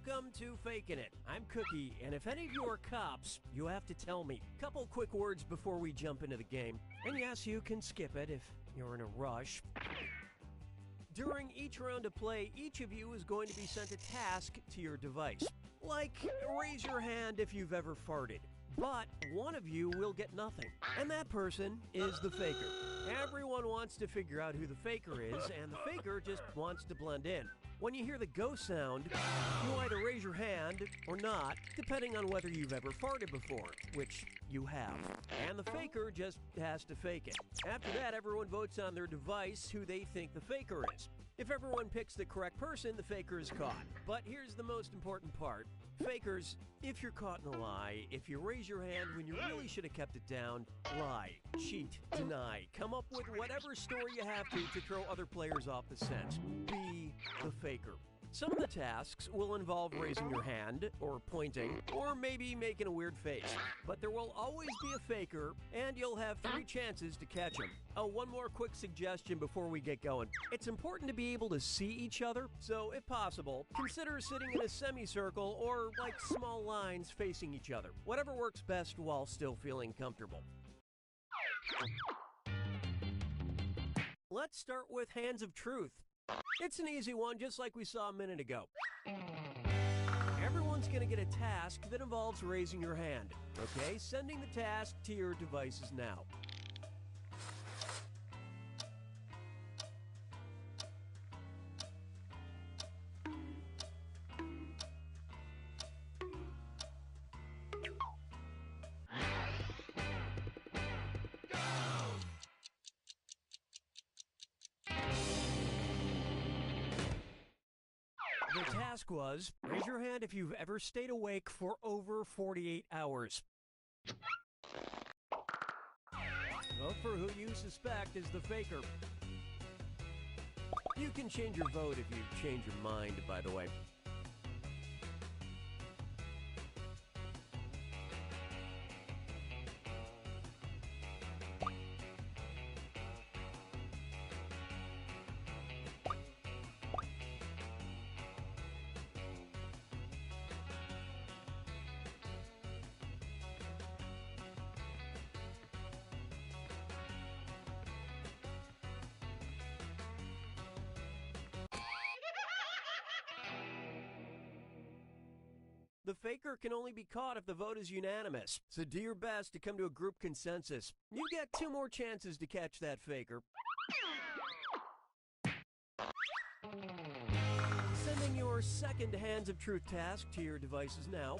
Welcome to Faking It. I'm Cookie, and if any of you are cops, you have to tell me. Couple quick words before we jump into the game. And yes, you can skip it if you're in a rush. During each round of play, each of you is going to be sent a task to your device. Like, raise your hand if you've ever farted. But one of you will get nothing, and that person is the faker. Everyone wants to figure out who the faker is, and the faker just wants to blend in. When you hear the go sound, you either raise your hand or not, depending on whether you've ever farted before, which you have. And the faker just has to fake it. After that, everyone votes on their device who they think the faker is. If everyone picks the correct person, the faker is caught. But here's the most important part. Fakers, if you're caught in a lie, if you raise your hand when you really should have kept it down, lie, cheat, deny, come up with whatever story you have to throw other players off the scent. Be the faker. Some of the tasks will involve raising your hand, or pointing, or maybe making a weird face. But there will always be a faker, and you'll have 3 chances to catch him. Oh, one more quick suggestion before we get going. It's important to be able to see each other, so if possible, consider sitting in a semicircle or like small lines facing each other. Whatever works best while still feeling comfortable. Let's start with Hands of Truth. It's an easy one, just like we saw a minute ago. Everyone's going to get a task that involves raising your hand. Okay, sending the task to your devices now. The task was, raise your hand if you've ever stayed awake for over 48 hours. Vote for who you suspect is the faker. You can change your vote if you change your mind, by the way. The faker can only be caught if the vote is unanimous, so do your best to come to a group consensus. You get 2 more chances to catch that faker. Sending your second Hands of Truth task to your devices now.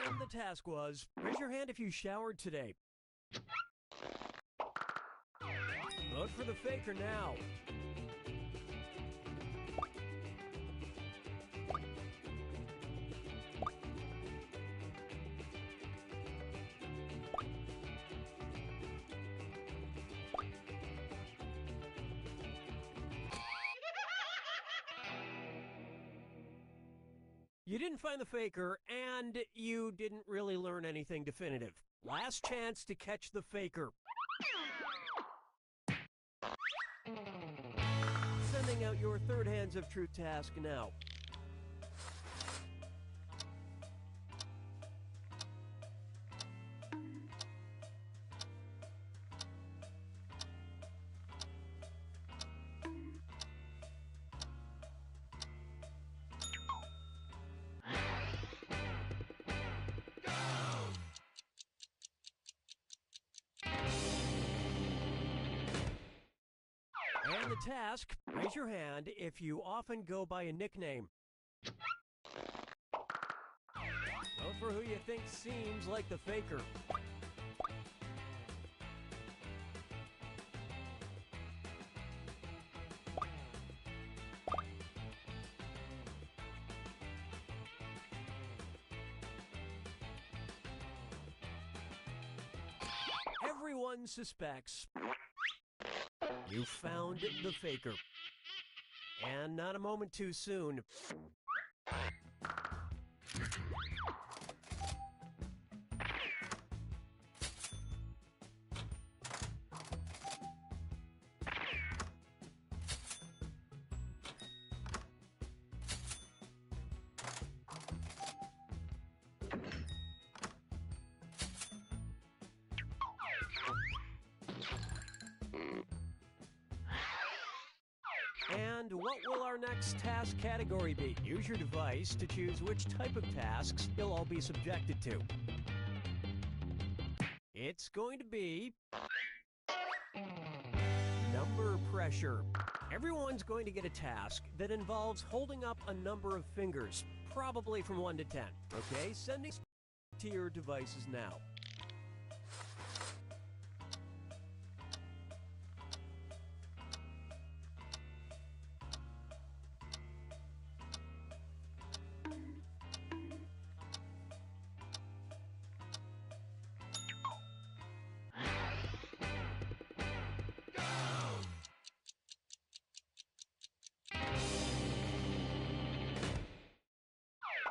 And the task was, raise your hand if you showered today. Vote for the faker now. You didn't find the faker, and you didn't really learn anything definitive. Last chance to catch the faker. Sending out your third Hands of Truth task now. And the task, raise your hand if you often go by a nickname. Vote for who you think seems like the faker. everyone suspects. You found the faker. And not a moment too soon. And what will our next task category be? Use your device to choose which type of tasks you'll all be subjected to. It's going to be number pressure. Everyone's going to get a task that involves holding up a number of fingers, probably from 1 to 10. Okay, sending to your devices now.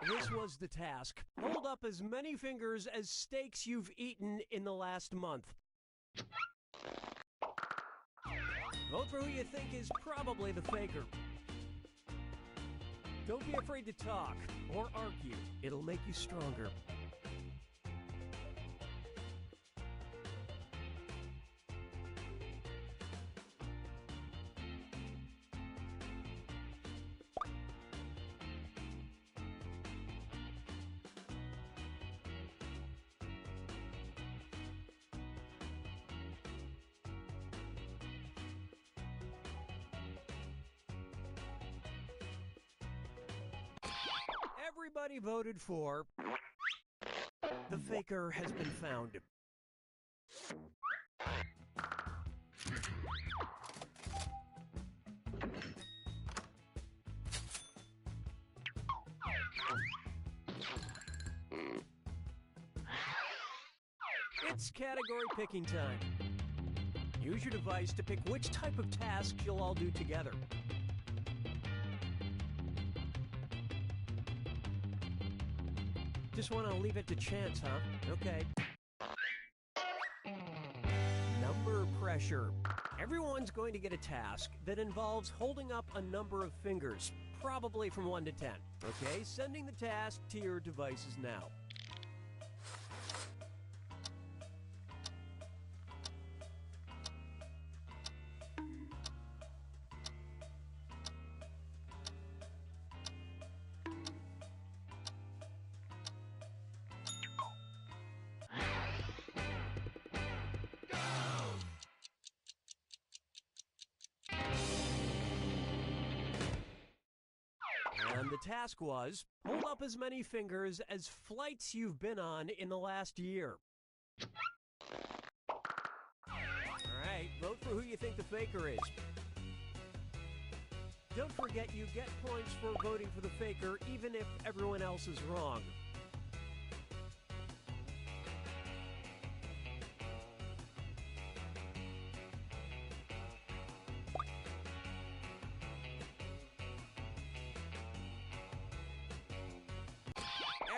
This was the task. Hold up as many fingers as steaks you've eaten in the last month. Vote for who you think is probably the faker. Don't be afraid to talk or argue. It'll make you stronger. Everybody voted for the faker has been found. It's category picking time. Use your device to pick which type of task you'll all do together. Just want to leave it to chance, huh? Okay. Number pressure. Everyone's going to get a task that involves holding up a number of fingers, probably from 1 to 10. Okay, sending the task to your devices now. And the task was, hold up as many fingers as flights you've been on in the last year. Alright, vote for who you think the faker is. Don't forget you get points for voting for the faker even if everyone else is wrong.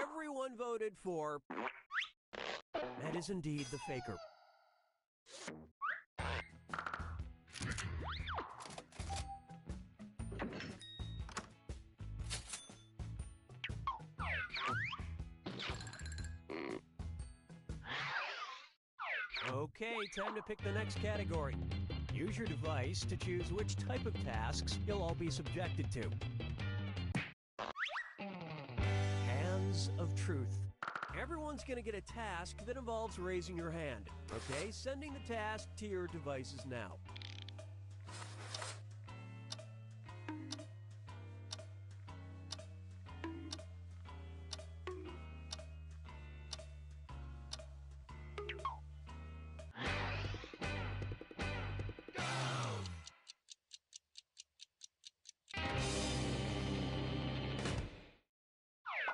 Everyone voted for that is indeed the faker. Okay, time to pick the next category. Use your device to choose which type of tasks you'll all be subjected to. Hands of Truth. Everyone's going to get a task that involves raising your hand. Okay, sending the task to your devices now.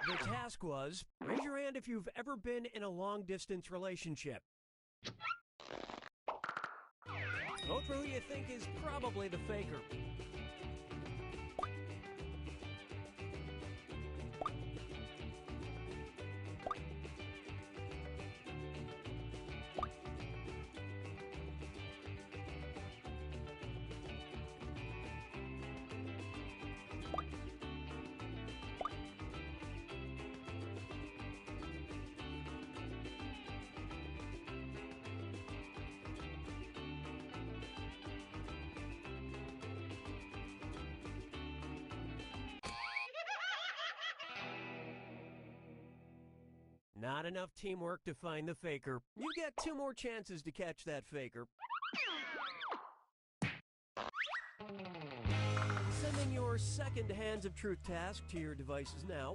The task was, raise your hand if you've ever been in a long-distance relationship. Vote for who you think is probably the faker. Not enough teamwork to find the faker. You get 2 more chances to catch that faker. Sending your second Hands of Truth task to your devices now.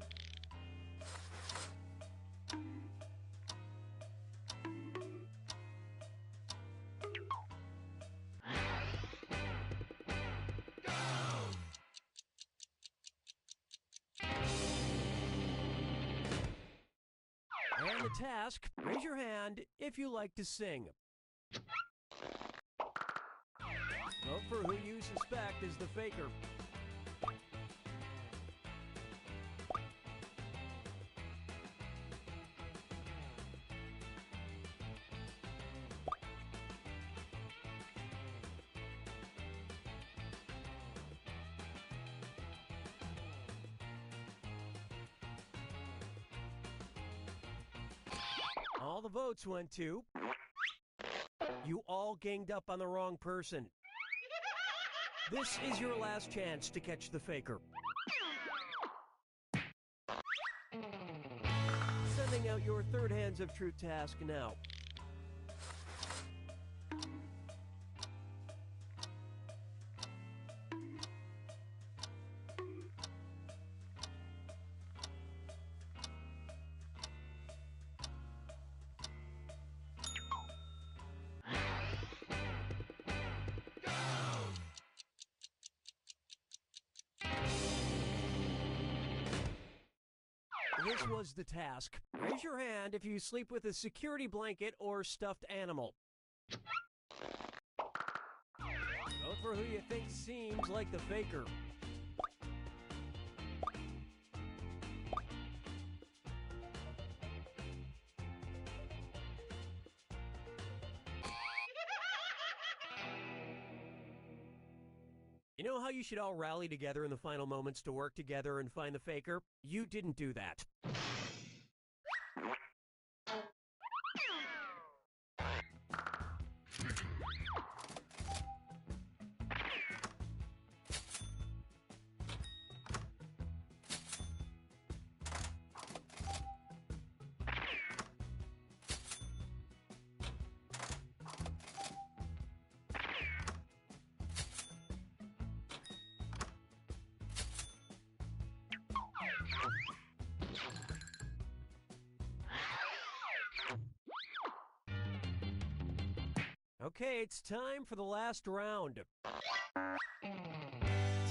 And the task, raise your hand if you like to sing. Vote for who you suspect is the faker. All the votes went to... You all ganged up on the wrong person. This is your last chance to catch the faker. Sending out your third Hands of Truth task now. This was the task. Raise your hand if you sleep with a security blanket or stuffed animal. Vote for who you think seems like the faker. You know how you should all rally together in the final moments to work together and find the faker? You didn't do that. Okay, it's time for the last round.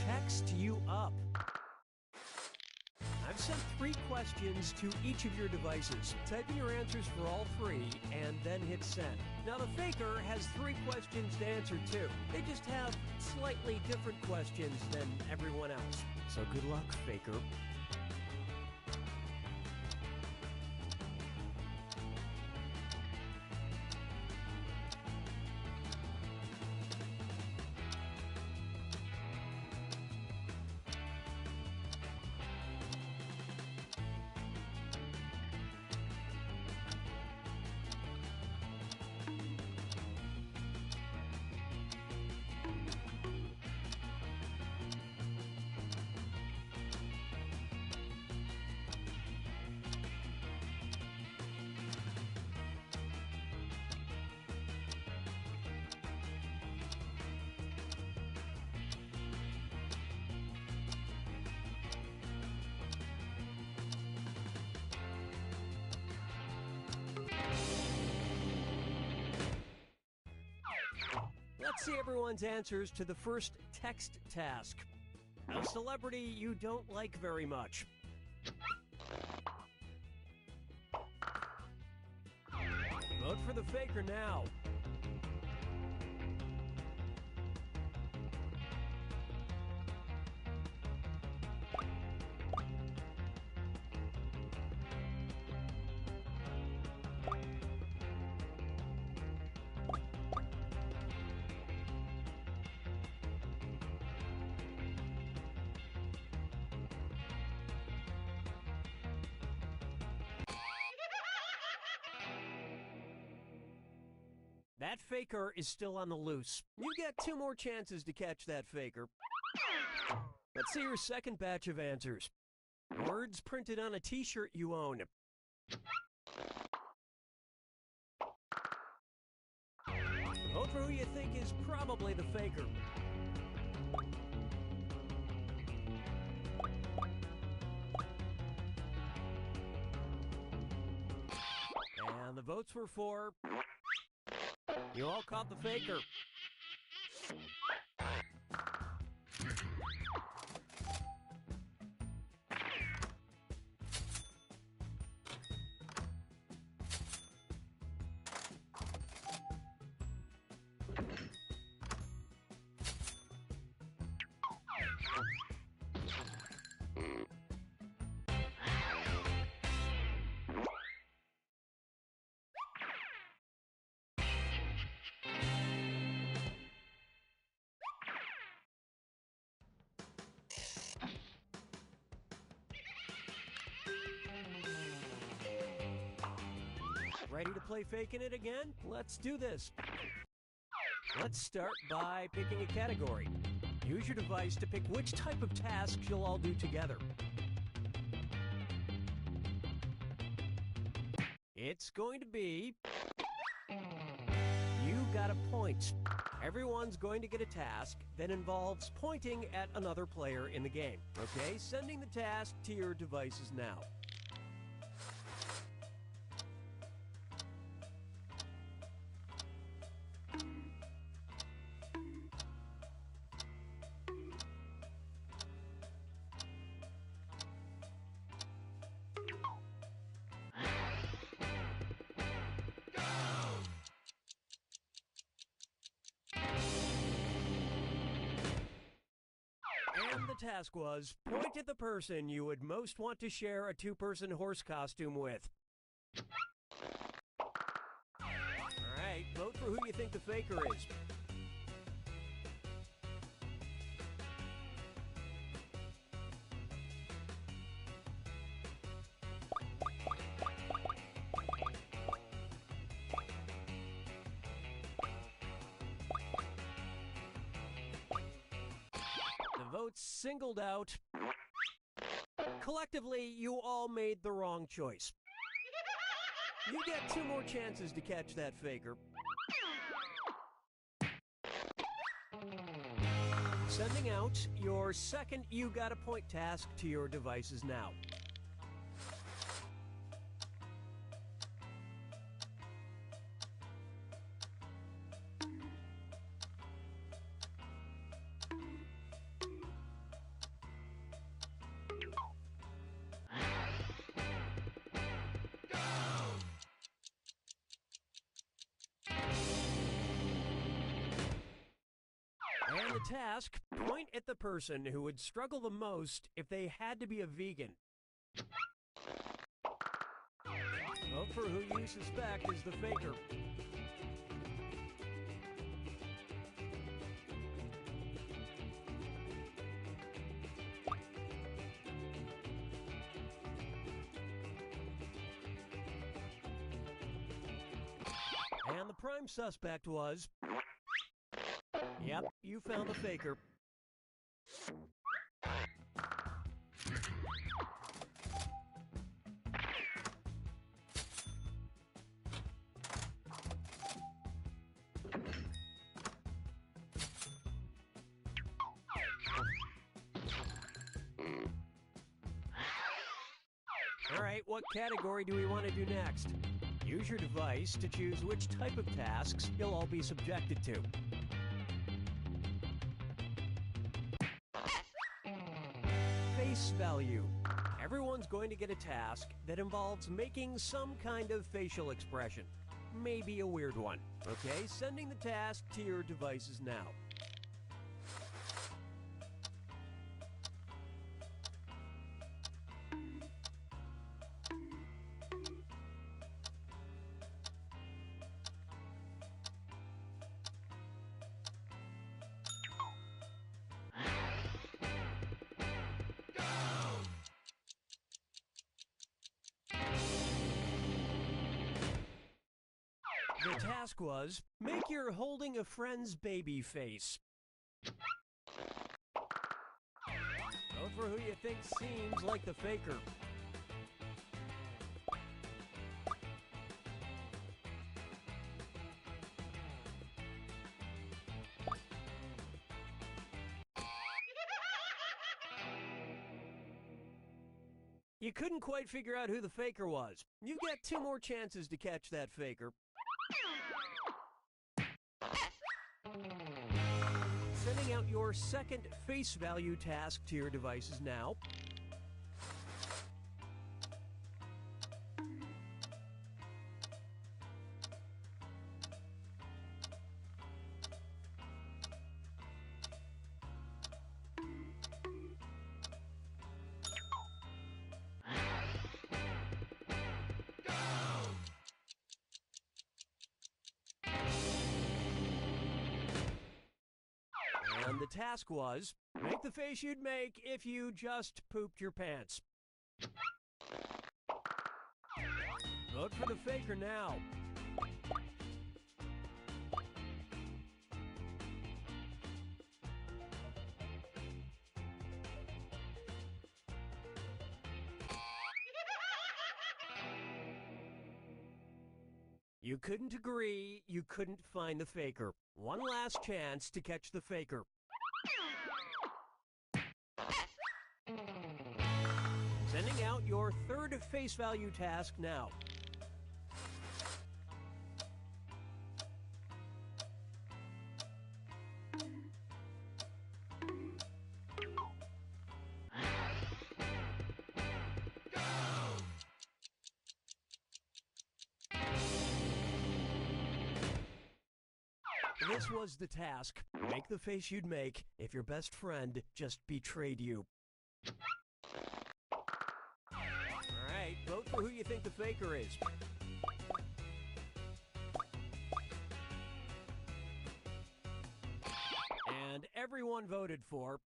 Text you up. I've sent 3 questions to each of your devices. Type in your answers for all 3 and then hit send. Now the faker has 3 questions to answer too. They just have slightly different questions than everyone else. So good luck, faker. Let's see everyone's answers to the first text task. A celebrity you don't like very much. Vote for the faker now. That faker is still on the loose. You get 2 more chances to catch that faker. Let's see your second batch of answers. Words printed on a t-shirt you own. Vote for who you think is probably the faker. And the votes were for... You all caught the faker. Ready to play Faking It again? Let's do this. Let's start by picking a category. Use your device to pick which type of tasks you'll all do together. It's going to be... You got a point. Everyone's going to get a task that involves pointing at another player in the game. Okay, sending the task to your devices now. The task was, point at the person you would most want to share a 2-person horse costume with. Alright, vote for who you think the faker is. Votes singled out. Collectively, you all made the wrong choice. You get 2 more chances to catch that faker. Sending out your second You Got a Point task to your devices now. And the task, point at the person who would struggle the most if they had to be a vegan. Vote for who you suspect is the faker. And the prime suspect was... Yep, you found the faker. All right, what category do we want to do next? Use your device to choose which type of tasks you'll all be subjected to. Face value. Everyone's going to get a task that involves making some kind of facial expression. Maybe a weird one. Okay, sending the task to your devices now. The task task was, make your holding a friend's baby face. Vote for who you think seems like the faker. You couldn't quite figure out who the faker was. You get 2 more chances to catch that faker. Sending out your second face value task to your devices now. And the task was, make the face you'd make if you just pooped your pants. Vote for the faker now. You couldn't agree, you couldn't find the faker. One last chance to catch the faker. Sending out your third face value task now. This was the task. Make the face you'd make if your best friend just betrayed you. Alright, vote for who you think the faker is. And everyone voted for...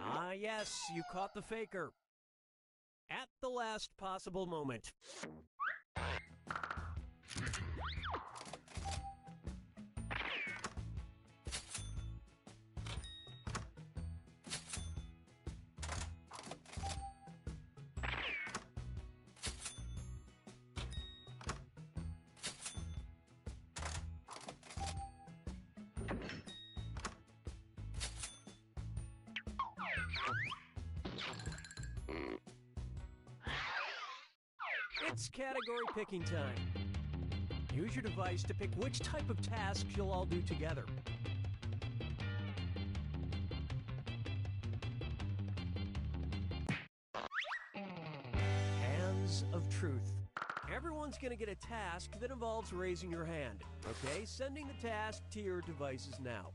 Ah, yes, you caught the faker. At the last possible moment. It's category picking time. Use your device to pick which type of tasks you'll all do together. Hands of Truth. Everyone's going to get a task that involves raising your hand. Okay, sending the task to your devices now.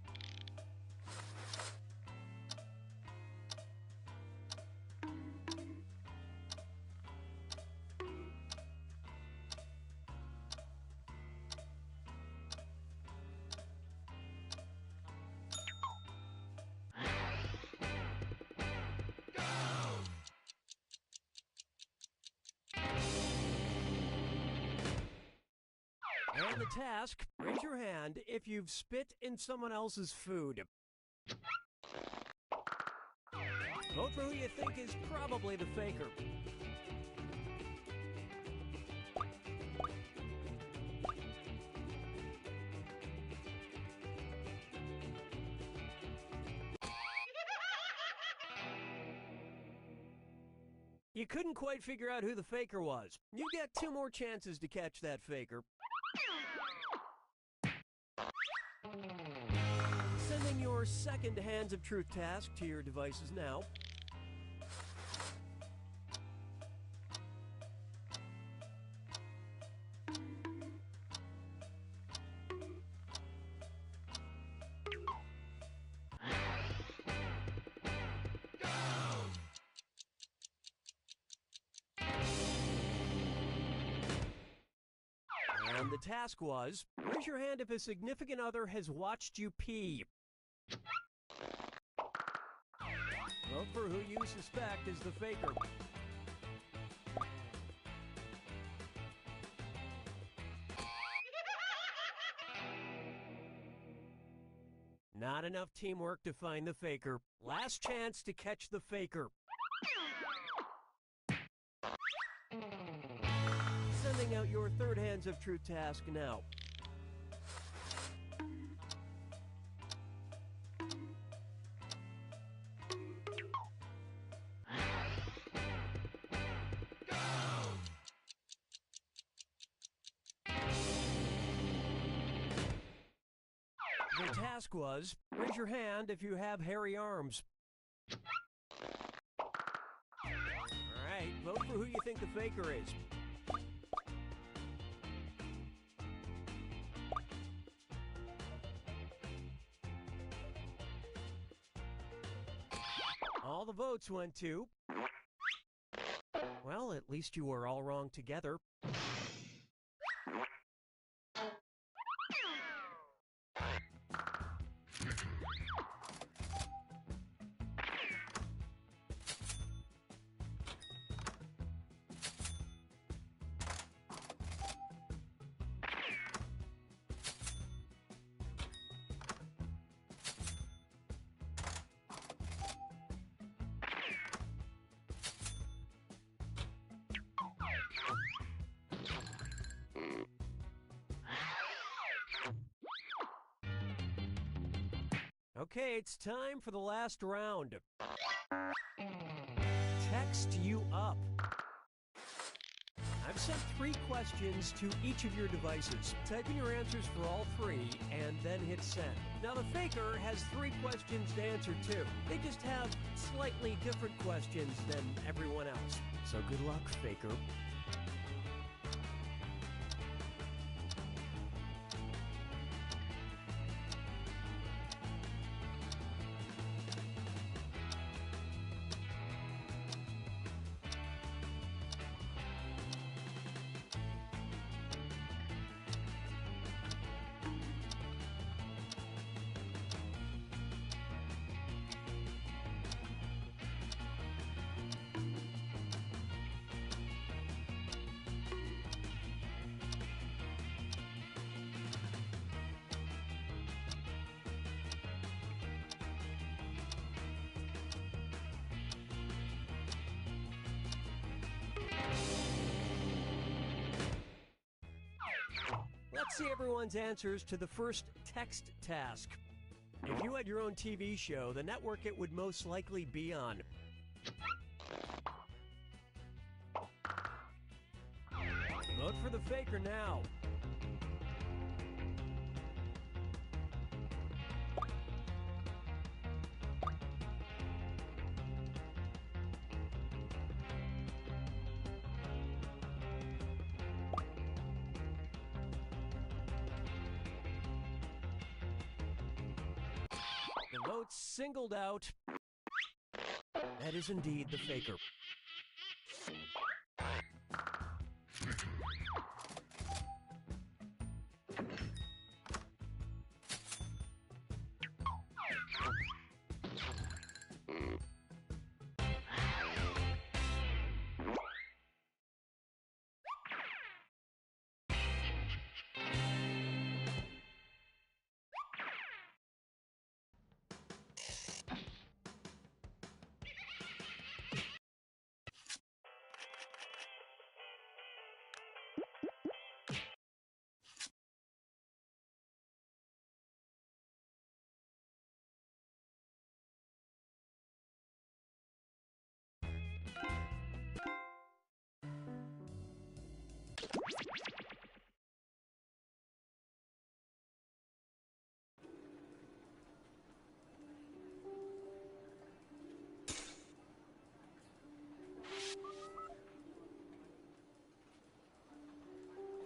And the task, raise your hand if you've spit in someone else's food. Vote for who you think is probably the faker. You couldn't quite figure out who the faker was. You get 2 more chances to catch that faker. Sending your second Hands of Truth task to your devices now. And the task was, raise your hand if a significant other has watched you pee. Vote for who you suspect is the faker. enough teamwork to find the faker. Last chance to catch the faker. Sending out your third Hands of Truth task now. The task was, raise your hand if you have hairy arms. Alright, vote for who you think the faker is. All the votes went to... Well, at least you were all wrong together. Okay, it's time for the last round. Text you up. I've sent 3 questions to each of your devices. Type in your answers for all 3 and then hit send. Now the faker has 3 questions to answer too. They just have slightly different questions than everyone else. So good luck, faker. Let's see everyone's answers to the first text task. If you had your own TV show, the network it would most likely be on. Vote for the faker now. The vote singled out. That is indeed the faker.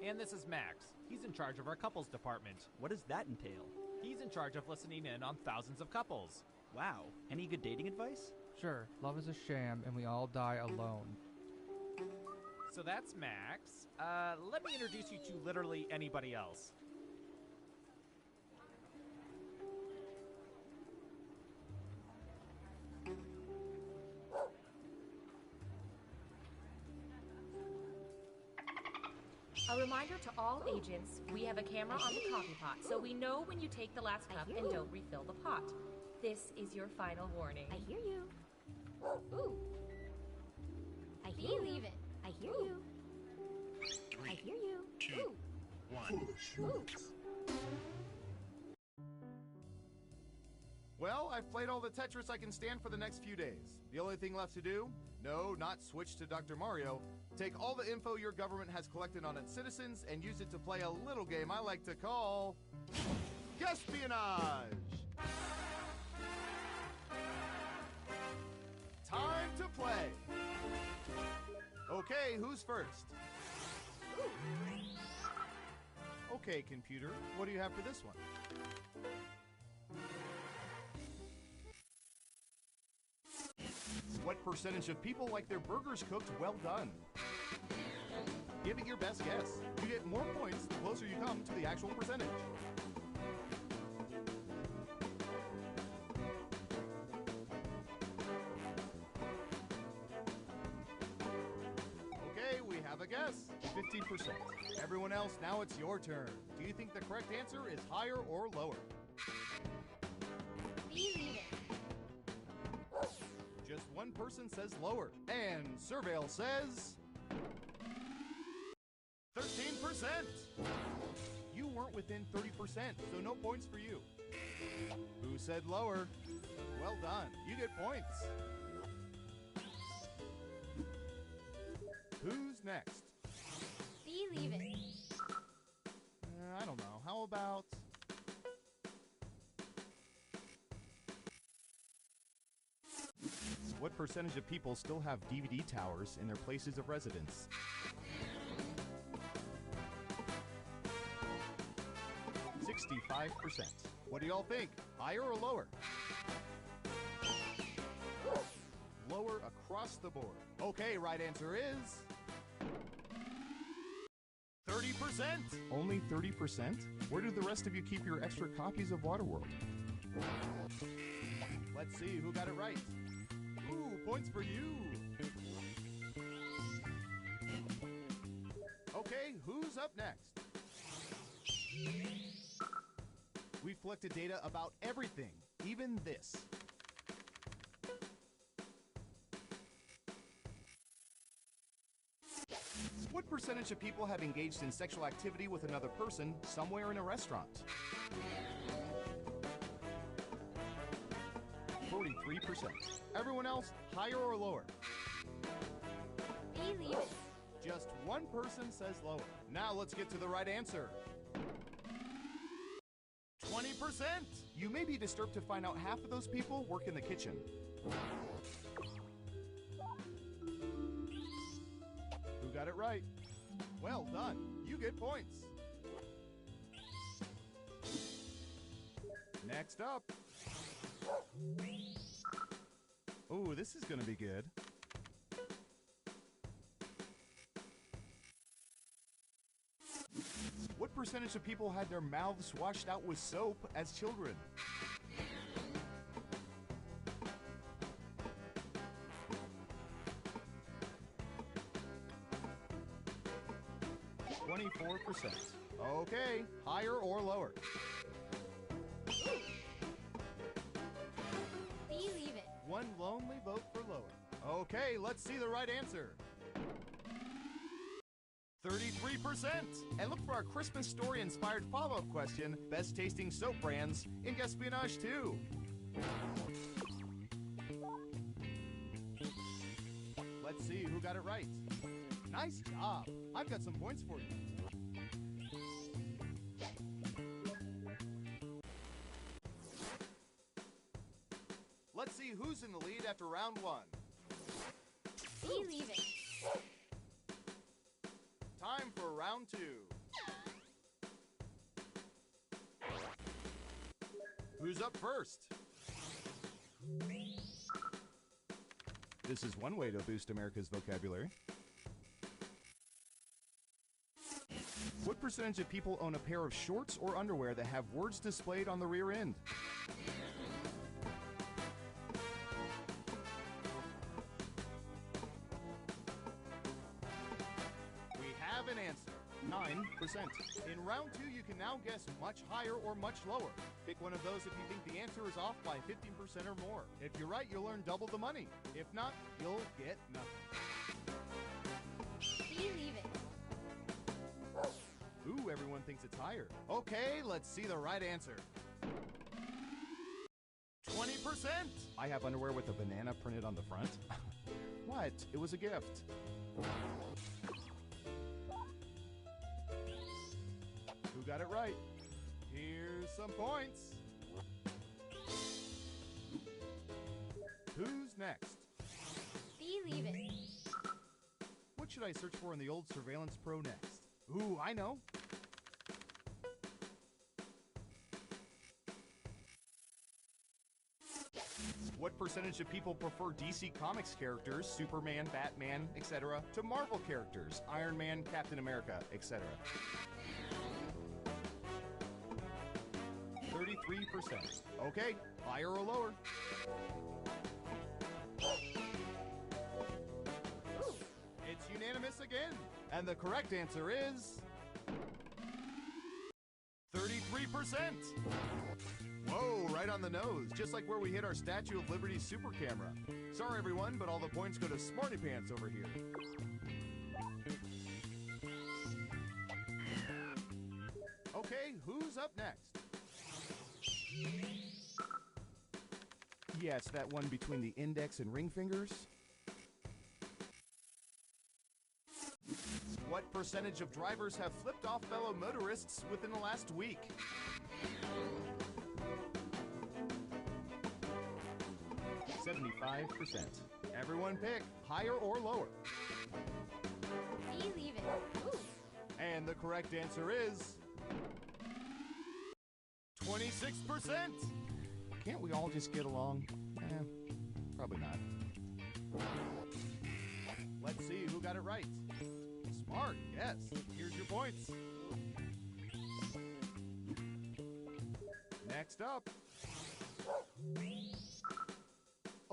And this is Max. He's in charge of our couples department. What does that entail? He's in charge of listening in on thousands of couples. Wow. Any good dating advice? Sure, love is a sham and we all die alone. So that's Max. Let me introduce you to literally anybody else. A reminder to all agents, we have a camera on the coffee pot, so we know when you take the last cup and don't refill the pot. This is your final warning. I hear you. Ooh. I hear you. Leave it. I hear you. I hear you. 2, 1. Ooh. Well, I've played all the Tetris I can stand for the next few days. The only thing left to do? No, not switch to Dr. Mario. Take all the info your government has collected on its citizens and use it to play a little game I like to call... Espionage! Time to play! Okay, who's first? Okay, computer, what do you have for this one? What percentage of people like their burgers cooked well done? Give it your best guess. You get more points the closer you come to the actual percentage. Okay, we have a guess. 50%. Everyone else, now it's your turn. Do you think the correct answer is higher or lower? Leave it. Just one person says lower. And Surveil says... 13%! You weren't within 30%, so no points for you. Who said lower? Well done. You get points. Who's next? Leave it. I don't know. How about... What percentage of people still have DVD towers in their places of residence? %65%. What do y'all think? Higher or lower? Lower across the board. Okay, right answer is... 30%! Only 30%? Where do the rest of you keep your extra copies of Waterworld? Let's see who got it right. Ooh, points for you! Okay, who's up next? We've collected data about everything, even this. What percentage of people have engaged in sexual activity with another person somewhere in a restaurant? 43%. Everyone else, higher or lower? Leave it. Just one person says lower. Now let's get to the right answer. 20%! You may be disturbed to find out half of those people work in the kitchen. Who got it right? Well done. You get points. Next up. Ooh, this is gonna be good. What percentage of people had their mouths washed out with soap as children? %. Okay, higher or lower? Leave it. One lonely vote for lower. Okay, let's see the right answer. 33%! And look for our Christmas story-inspired follow-up question, best tasting soap brands in Espionage 2. Let's see who got it right. Nice job! I've got some points for you. Let's see who's in the lead after round one. Leave it. Time for round two. Who's up first? This is one way to boost America's vocabulary. What percentage of people own a pair of shorts or underwear that have words displayed on the rear end? We have an answer. 9%. In round 2, you can now guess much higher or much lower. Pick one of those if you think the answer is off by 15% or more. If you're right, you'll earn double the money. If not, you'll get nothing. Believe it. Ooh, everyone thinks it's higher. Okay, let's see the right answer. 20%! I have underwear with a banana printed on the front. What? It was a gift. Who got it right? Here's some points. Who's next? Believe it. What should I search for in the old Surveillance Pro next? Ooh, I know. What percentage of people prefer DC Comics characters, Superman, Batman, etc., to Marvel characters, Iron Man, Captain America, etc.? 33%. Okay, higher or lower? It's unanimous again. And the correct answer is 33%. Whoa, right on the nose, just like where we hit our Statue of Liberty super camera. Sorry everyone, but all the points go to Smarty Pants over here. Okay, who's up next? Yeah, it's that one between the index and ring fingers. What percentage of drivers have flipped off fellow motorists within the last week? %. Everyone pick higher or lower. Believe it. Ooh. And the correct answer is 26%. Can't we all just get along? Probably not. Let's see who got it right. Smart, yes. Here's your points. Next up.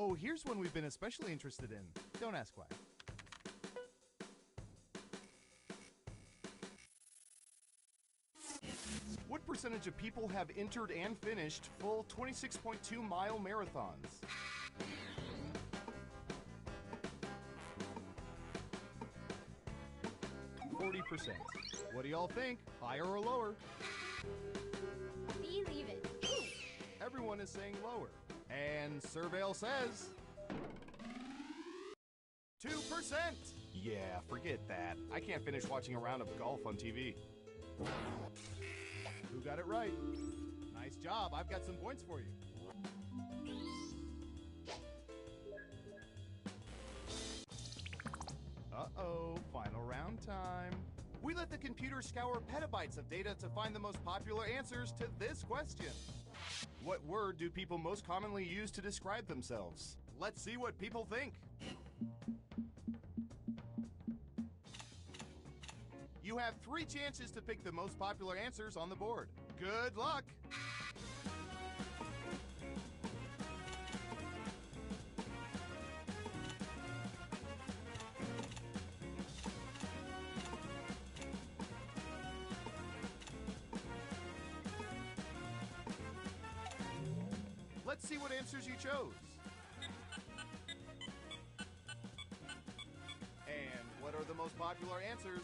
Oh, here's one we've been especially interested in. Don't ask why. What percentage of people have entered and finished full 26.2-mile marathons? %. What do y'all think? Higher or lower? Believe it. Ooh. Everyone is saying lower. And Surveil says 2%. Yeah, forget that. I can't finish watching a round of golf on TV. Who got it right? Nice job. I've got some points for you. Uh-oh, final round time. We let the computer scour petabytes of data to find the most popular answers to this question. What word do people most commonly use to describe themselves? Let's see what people think. You have 3 chances to pick the most popular answers on the board. Good luck! Let's see what answers you chose. And what are the most popular answers?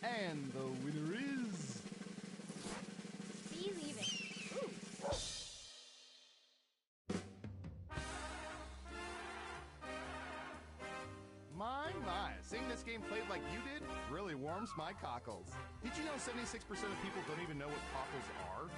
And the winner is... Believe it. Ooh. My, seeing this game played like you did really warms my cockles. Did you know 76% of people don't even know what cockles are?